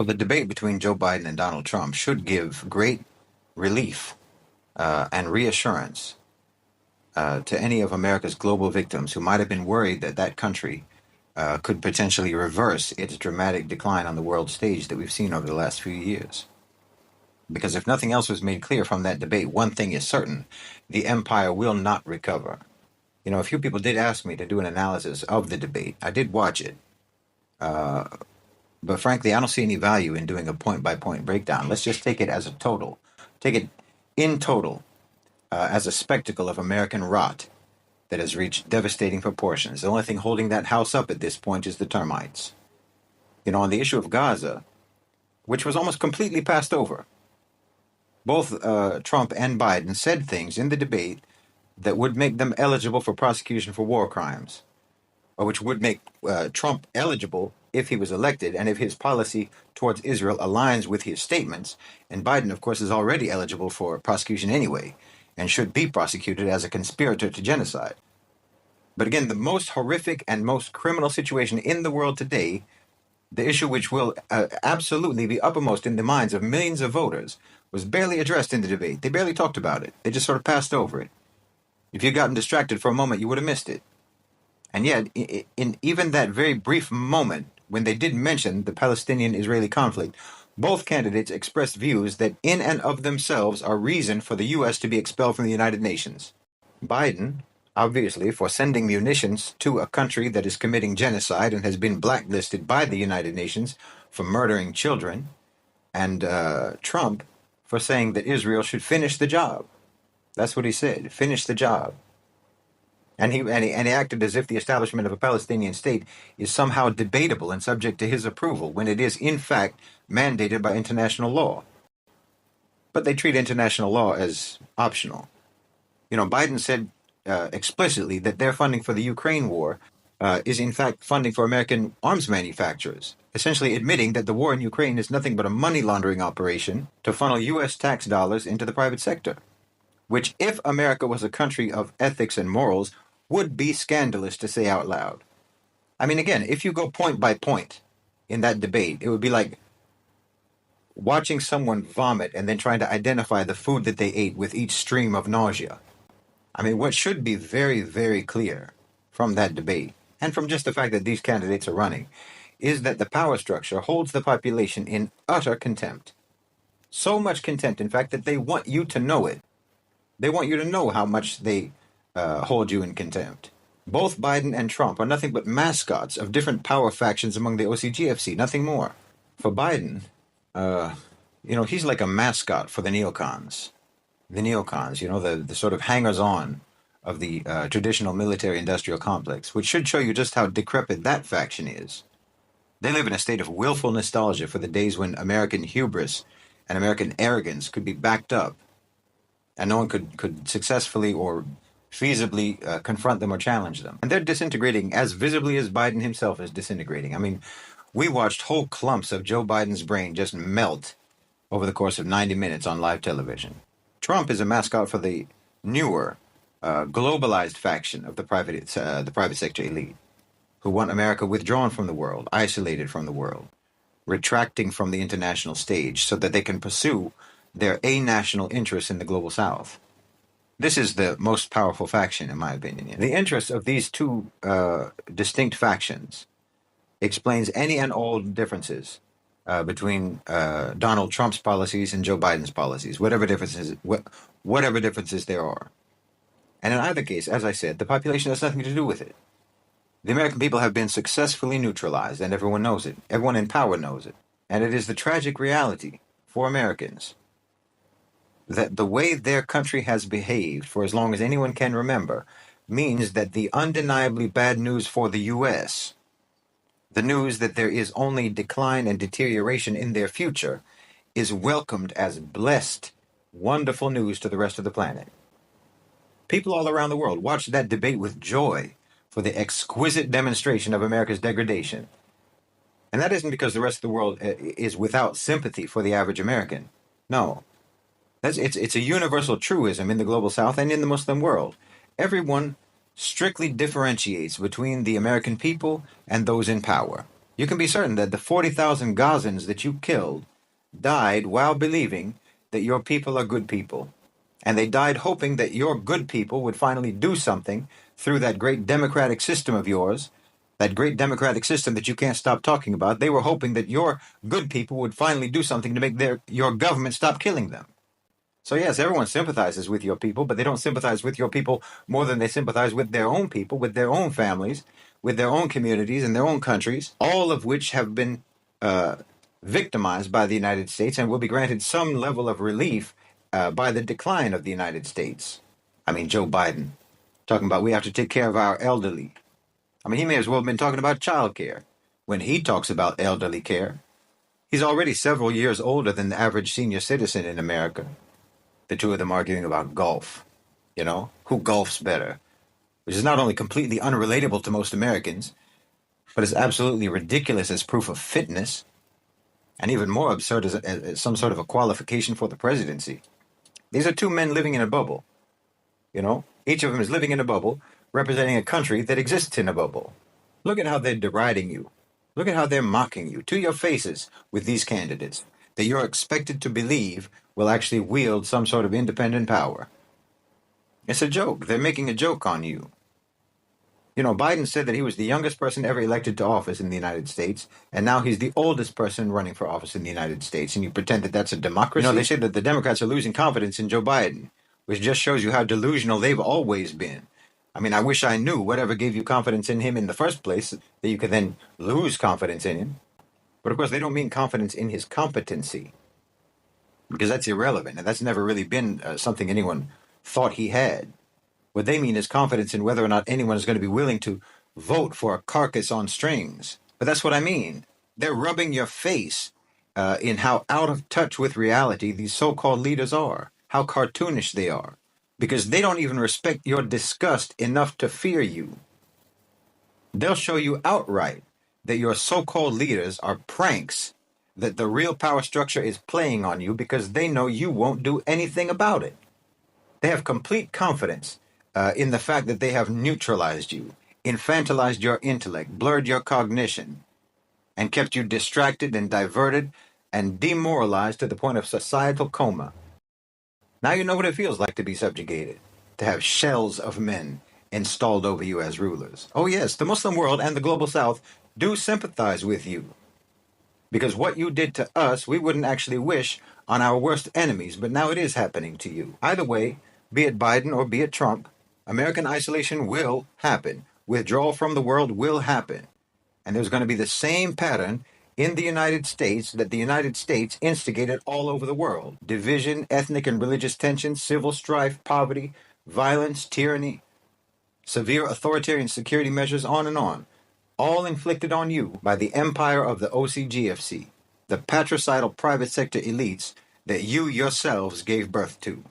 Well, the debate between Joe Biden and Donald Trump should give great relief and reassurance to any of America's global victims who might have been worried that that country could potentially reverse its dramatic decline on the world stage that we've seen over the last few years. Because if nothing else was made clear from that debate, one thing is certain: the empire will not recover. You know, a few people did ask me to do an analysis of the debate. I did watch it. But frankly, I don't see any value in doing a point by point breakdown. Let's just take it as a total. Take it in total as a spectacle of American rot that has reached devastating proportions. The only thing holding that house up at this point is the termites. You know, on the issue of Gaza, which was almost completely passed over, both Trump and Biden said things in the debate that would make them eligible for prosecution for war crimes, or which would make Trump eligible if he was elected and if his policy towards Israel aligns with his statements. And Biden, of course, is already eligible for prosecution anyway and should be prosecuted as a conspirator to genocide. But again, the most horrific and most criminal situation in the world today, the issue which will absolutely be uppermost in the minds of millions of voters, was barely addressed in the debate. They barely talked about it. They just sort of passed over it. If you'd gotten distracted for a moment, you would have missed it. And yet, in even that very brief moment, when they did mention the Palestinian-Israeli conflict, both candidates expressed views that in and of themselves are reason for the U.S. to be expelled from the United Nations. Biden, obviously, for sending munitions to a country that is committing genocide and has been blacklisted by the United Nations for murdering children, and Trump for saying that Israel should finish the job. That's what he said, finish the job. And he acted as if the establishment of a Palestinian state is somehow debatable and subject to his approval, when it is, in fact, mandated by international law. But they treat international law as optional. You know, Biden said explicitly that their funding for the Ukraine war is, in fact, funding for American arms manufacturers, essentially admitting that the war in Ukraine is nothing but a money laundering operation to funnel U.S. tax dollars into the private sector, which, if America was a country of ethics and morals, would be scandalous to say out loud. I mean, again, if you go point by point in that debate, it would be like watching someone vomit and then trying to identify the food that they ate with each stream of nausea. I mean, what should be very, very clear from that debate, and from just the fact that these candidates are running, is that the power structure holds the population in utter contempt. So much contempt, in fact, that they want you to know it. They want you to know how much they hold you in contempt. Both Biden and Trump are nothing but mascots of different power factions among the OCGFC, nothing more. For Biden, he's like a mascot for the neocons. The neocons, the sort of hangers-on of the traditional military-industrial complex, which should show you just how decrepit that faction is. They live in a state of willful nostalgia for the days when American hubris and American arrogance could be backed up, and no one could successfully or feasibly confront them or challenge them. And they're disintegrating as visibly as Biden himself is disintegrating. I mean, we watched whole clumps of Joe Biden's brain just melt over the course of 90 minutes on live television. Trump is a mascot for the newer, globalized faction of the private sector elite, who want America withdrawn from the world, isolated from the world, retracting from the international stage so that they can pursue their national interests in the global south. This is the most powerful faction, in my opinion. The interest of these two distinct factions explains any and all differences between Donald Trump's policies and Joe Biden's policies, whatever differences there are. And in either case, as I said, the population has nothing to do with it. The American people have been successfully neutralized, and everyone knows it. Everyone in power knows it. And it is the tragic reality for Americans that the way their country has behaved for as long as anyone can remember means that the undeniably bad news for the U.S., the news that there is only decline and deterioration in their future, is welcomed as blessed, wonderful news to the rest of the planet. People all around the world watch that debate with joy for the exquisite demonstration of America's degradation. And that isn't because the rest of the world is without sympathy for the average American. No. It's a universal truism in the global south and in the Muslim world. Everyone strictly differentiates between the American people and those in power. You can be certain that the 40,000 Gazans that you killed died while believing that your people are good people. And they died hoping that your good people would finally do something through that great democratic system of yours, that great democratic system that you can't stop talking about. They were hoping that your good people would finally do something to make your government stop killing them. So yes, everyone sympathizes with your people, but they don't sympathize with your people more than they sympathize with their own people, with their own families, with their own communities and their own countries, all of which have been victimized by the United States and will be granted some level of relief by the decline of the United States. I mean, Joe Biden talking about we have to take care of our elderly. I mean, he may as well have been talking about child care when he talks about elderly care. He's already several years older than the average senior citizen in America. The two of them arguing about golf. You know, who golfs better? Which is not only completely unrelatable to most Americans, but is absolutely ridiculous as proof of fitness, and even more absurd as some sort of a qualification for the presidency. These are two men living in a bubble. You know, each of them is living in a bubble, representing a country that exists in a bubble. Look at how they're deriding you. Look at how they're mocking you to your faces with these candidates that you're expected to believe will actually wield some sort of independent power. It's a joke. They're making a joke on you. You know, Biden said that he was the youngest person ever elected to office in the United States, and now he's the oldest person running for office in the United States, and you pretend that that's a democracy? You know, they say that the Democrats are losing confidence in Joe Biden, which just shows you how delusional they've always been. I mean, I wish I knew whatever gave you confidence in him in the first place, that you could then lose confidence in him. But of course, they don't mean confidence in his competency, because that's irrelevant, and that's never really been something anyone thought he had. What they mean is confidence in whether or not anyone is going to be willing to vote for a carcass on strings. But that's what I mean. They're rubbing your face in how out of touch with reality these so-called leaders are, how cartoonish they are, because they don't even respect your disgust enough to fear you. They'll show you outright that your so-called leaders are pranks, that the real power structure is playing on you because they know you won't do anything about it. They have complete confidence in the fact that they have neutralized you, infantilized your intellect, blurred your cognition, and kept you distracted and diverted and demoralized to the point of societal coma. Now you know what it feels like to be subjugated, to have shells of men installed over you as rulers. Oh yes, the Muslim world and the global South do sympathize with you, because what you did to us, we wouldn't actually wish on our worst enemies, but now it is happening to you. Either way, be it Biden or be it Trump, American isolation will happen. Withdrawal from the world will happen. And there's going to be the same pattern in the United States that the United States instigated all over the world. Division, ethnic and religious tension, civil strife, poverty, violence, tyranny, severe authoritarian security measures, on and on. All inflicted on you by the empire of the OCGFC, the patricidal private sector elites that you yourselves gave birth to.